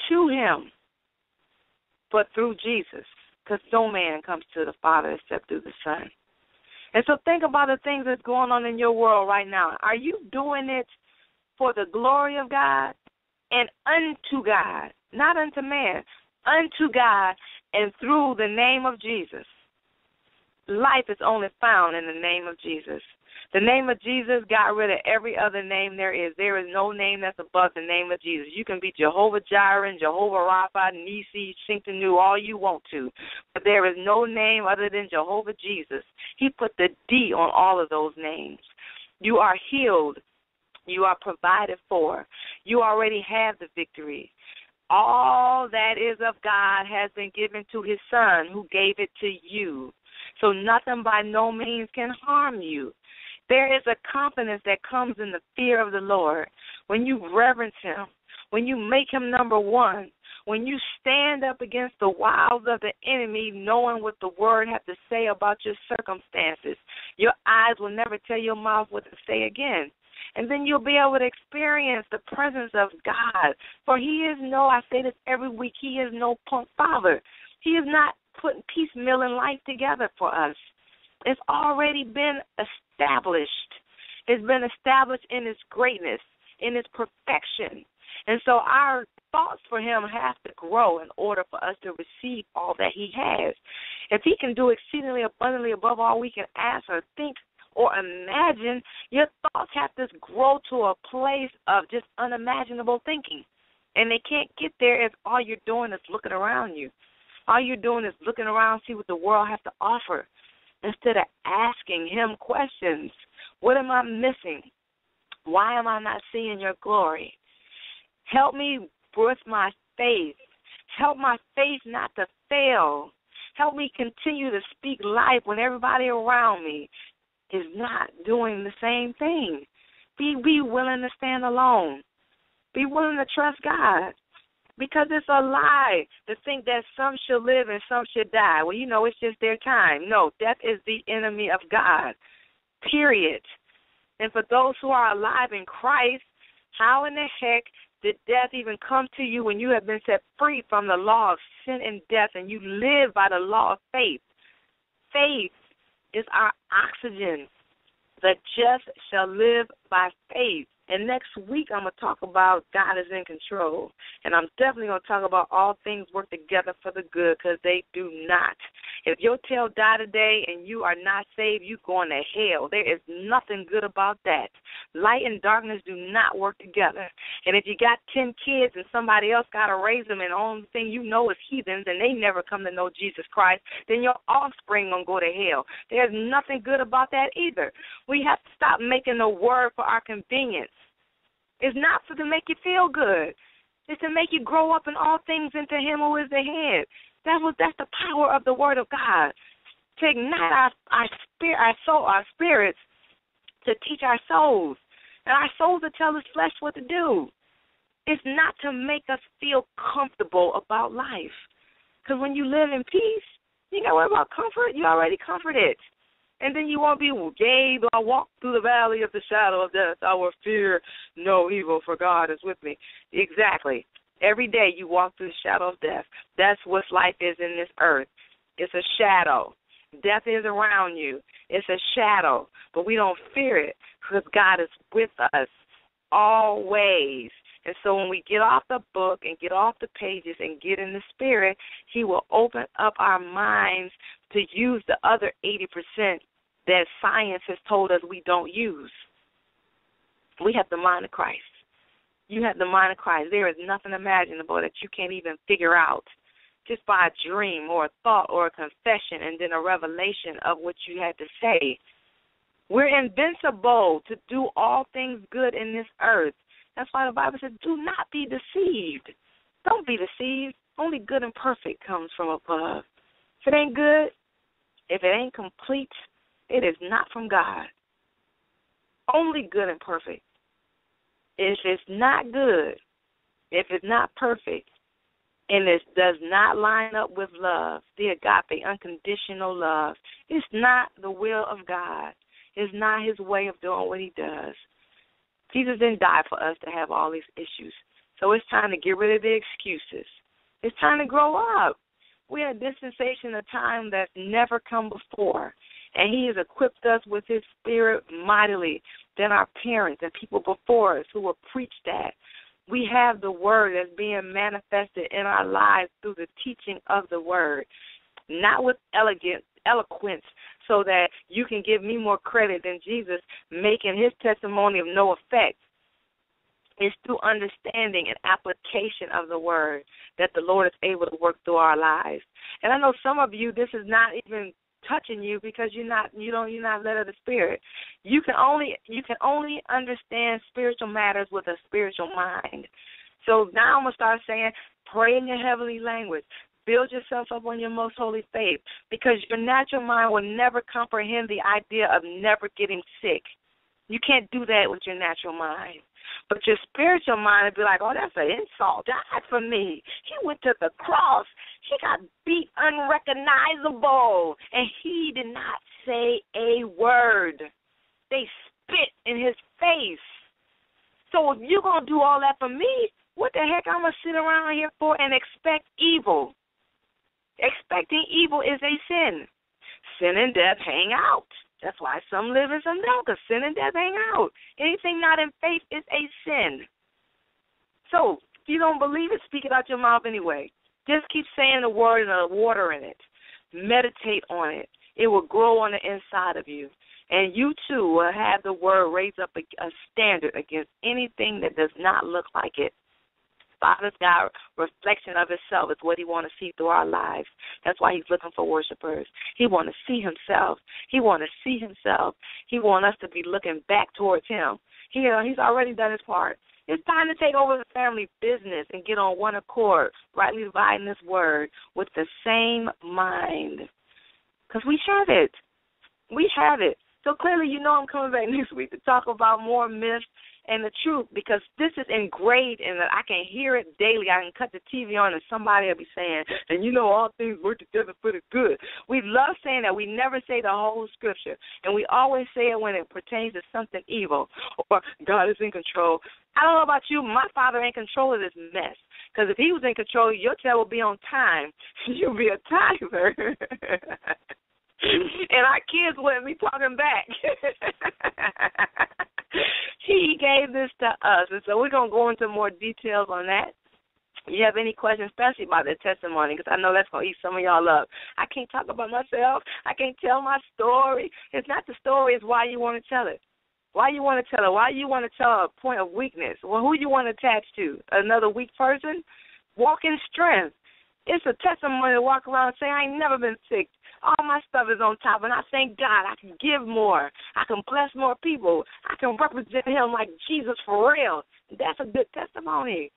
to him, but through Jesus, because no man comes to the Father except through the Son. And so think about the things that's going on in your world right now. Are you doing it for the glory of God and unto God, not unto man, unto God and through the name of Jesus? Life is only found in the name of Jesus. The name of Jesus got rid of every other name there is. There is no name that's above the name of Jesus. You can be Jehovah Jireh, Jehovah Rapha, Nisi, Sinkanu, all you want to. But there is no name other than Jehovah Jesus. He put the D on all of those names. You are healed. You are provided for. You already have the victory. All that is of God has been given to his Son, who gave it to you. So nothing by no means can harm you. There is a confidence that comes in the fear of the Lord. When you reverence him, when you make him number one, when you stand up against the wiles of the enemy, knowing what the word has to say about your circumstances, your eyes will never tell your mouth what to say again. And then you'll be able to experience the presence of God. For he is I say this every week, he is no punk father. He is not putting piecemeal in life together for us. It's already been established. It's been established in its greatness, in its perfection. And so our thoughts for him have to grow in order for us to receive all that he has. If he can do exceedingly abundantly above all we can ask or think or imagine, your thoughts have to grow to a place of just unimaginable thinking. And they can't get there if all you're doing is looking around you. All you're doing is looking around, see what the world has to offer, instead of asking him questions. What am I missing? Why am I not seeing your glory? Help me with my faith. Help my faith not to fail. Help me continue to speak life when everybody around me is not doing the same thing. Be willing to stand alone. Be willing to trust God. Because it's a lie to think that some shall live and some shall die. Well, it's just their time. No, death is the enemy of God, period. And for those who are alive in Christ, how in the heck did death even come to you when you have been set free from the law of sin and death and you live by the law of faith? Faith is our oxygen. The just shall live by faith. And next week I'm going to talk about God is in control. And I'm definitely going to talk about all things work together for the good, because they do not. If your tail die today and you are not saved, you're going to hell. There is nothing good about that. Light and darkness do not work together. And if you got 10 kids and somebody else got to raise them and the only thing you know is heathens and they never come to know Jesus Christ, then your offspring going to go to hell. There's nothing good about that either. We have to stop making the word for our convenience. It's not to make you feel good. It's to make you grow up in all things into him who is the head. That's the power of the word of God. to ignite our spirits, to teach our souls. And our souls to tell this flesh what to do. It's not to make us feel comfortable about life. Because when you live in peace, you got to worry about comfort. You're already comforted. And then you won't be, yea, though I walk through the valley of the shadow of death, I will fear no evil, for God is with me. Exactly. Every day you walk through the shadow of death. That's what life is in this earth. It's a shadow. Death is around you. It's a shadow, but we don't fear it because God is with us always. And so when we get off the book and get off the pages and get in the spirit, he will open up our minds to use the other 80% that science has told us we don't use. We have the mind of Christ. You have the mind of Christ. There is nothing imaginable that you can't even figure out just by a dream or a thought or a confession and then a revelation of what you had to say. We're invincible to do all things good in this earth. That's why the Bible says, do not be deceived. Don't be deceived. Only good and perfect comes from above. If it ain't good, if it ain't complete, it is not from God. Only good and perfect. If it's not good, if it's not perfect, and it does not line up with love, the agape, unconditional love, it's not the will of God. It's not his way of doing what he does. Jesus didn't die for us to have all these issues. So it's time to get rid of the excuses. It's time to grow up. We're in a dispensation of time that's never come before. And he has equipped us with his spirit mightily than our parents and people before us who will preach that. We have the word that's being manifested in our lives through the teaching of the word, not with eloquence so that you can give me more credit than Jesus, making his testimony of no effect. It's through understanding and application of the word that the Lord is able to work through our lives. And I know some of you, this is not even touching you because you're not led of the Spirit. You can only understand spiritual matters with a spiritual mind. So now I'm gonna start saying, pray in your heavenly language. Build yourself up on your most holy faith, because your natural mind will never comprehend the idea of never getting sick. You can't do that with your natural mind. But your spiritual mind will be like, oh, that's an insult. Died for me. He went to the cross. He got beat unrecognizable, and he did not say a word. They spit in his face. So if you're going to do all that for me, what the heck I'm going to sit around here for and expect evil? Expecting evil is a sin. Sin and death hang out. That's why some live and some don't, because sin and death hang out. Anything not in faith is a sin. So if you don't believe it, speak it out your mouth anyway. Just keep saying the word and the water in it. Meditate on it. It will grow on the inside of you. And you, too, will have the word raise up a standard against anything that does not look like it. Father's God, reflection of himself is what he wants to see through our lives. That's why he's looking for worshipers. He wants to see himself. He wants to see himself. He wants us to be looking back towards him. He's already done his part. It's time to take over the family business and get on one accord, rightly dividing this word with the same mind. Because we have it. We have it. So clearly, you know I'm coming back next week to talk about more myths and the truth, because this is engraved in that I can hear it daily. I can cut the TV on and somebody will be saying, and you know all things work together for the good. We love saying that. We never say the whole scripture, and we always say it when it pertains to something evil or God is in control. I don't know about you, my Father ain't in control of this mess, because if he was in control, your tail would be on time. You'll be a timer. And our kids wouldn't be talking back. He gave this to us, and so we're going to go into more details on that. If you have any questions, especially about the testimony, because I know that's going to eat some of y'all up. I can't talk about myself. I can't tell my story. It's not the story. It's why you want to tell it. Why you want to tell it? Why you want to tell a point of weakness? Well, who you want to attach to? Another weak person? Walk in strength. It's a testimony to walk around and say, I ain't never been sick. All my stuff is on top, and I thank God I can give more. I can bless more people. I can represent him like Jesus for real. That's a good testimony.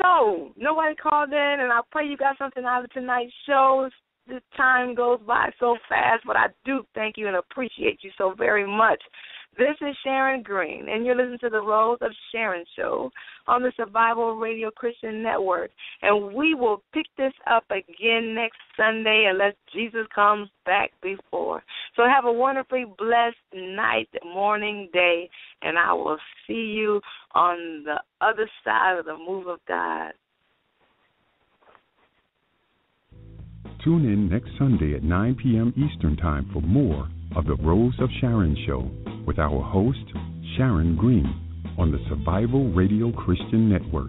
So nobody called in, and I pray you got something out of tonight's shows. the time goes by so fast, but I do thank you and appreciate you so very much. This is Sharon Green, and you're listening to the Rose of Sharon show on the Survival Radio Christian Network. And we will pick this up again next Sunday unless Jesus comes back before. So have a wonderfully blessed night, morning, day, and I will see you on the other side of the move of God. Tune in next Sunday at 9 p.m. Eastern Time for more of the Rose of Sharon show with our host, Sharon Green, on the Survival Radio Christian Network.